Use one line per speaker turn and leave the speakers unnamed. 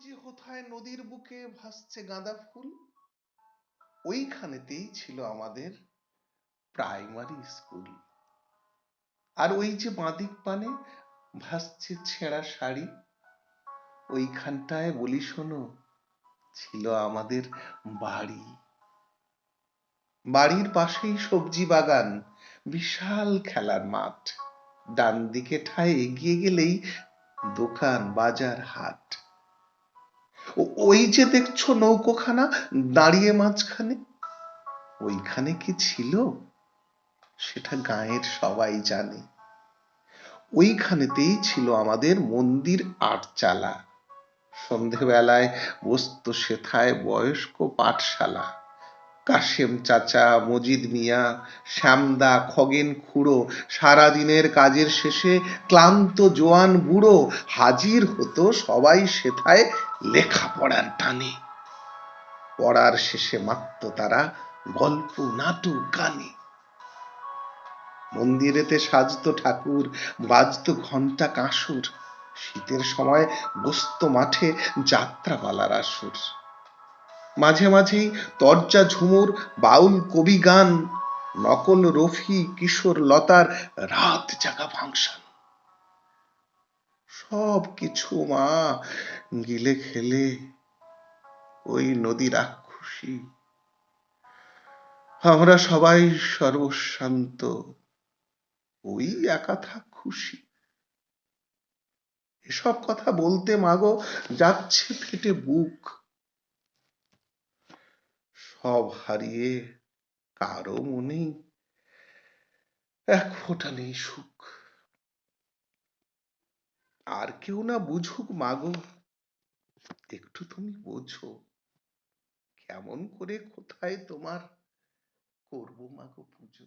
যে কোথায় নদীর বুকে ভাসছে গাঁদা ফুল, ওইখানেতেই ছিল আমাদের প্রাইমারি স্কুল। আর ওই যে বাঁদিক পানে ভাসছে ছেঁড়া শাড়ি, ওইখানটায় বলি শোনো ছিল আমাদের বাড়ি। বাড়ির পাশেই সবজি বাগান, বিশাল খেলার মাঠ, ডান দিকে ঠায় এগিয়ে গেলেই দোকান বাজার হাট। ওই যে দেখছো নৌকোখানা দাঁড়িয়ে মাঝখানে, ওইখানে কি ছিল সেটা গাঁয়ের সবাই জানে। ওইখানেতেই ছিল আমাদের মন্দির আটচালা, সন্ধেবেলায় বসতো সেথায় বয়স্ক পাঠশালা। কাশেম চাচা, মজিদ মিয়া, শ্যামদা, খগেন খুড়ো সারাদিনের কাজের শেষে ক্লান্ত জোয়ান বুড়ো হাজির হতো সবাই সেথায় লেখাপড়ার টানে। পড়ার শেষে মাত্র তারা গল্প নাটক গানে। মন্দিরেতে সাজতো ঠাকুর, বাজতো ঘন্টা কাঁসুর, শীতের সময় বসতো মাঠে যাত্রাপালার আসর। মাঝে মাঝেই তরজা ঝুমুর, বাউল কবি গান, নকল রফি, কিশোর লতার রাত জাগা ফাংশন। সব কিছু মা গিলে খেলে ওই নদী রাক্ষসী। আমরা সবাই সর্বস্বান্ত, ওই একা থাক খুশি। এসব কথা বলতে মাগো যাচ্ছে ফেটে বুক। সব হারিয়ে কারো মনেই এক ফোঁটা নেই সুখ। আর কেউ না বুঝুক মাগো, একটু তুমি বোঝো, কেমন করে কোথায় তোমার করবো মাগো পুজো।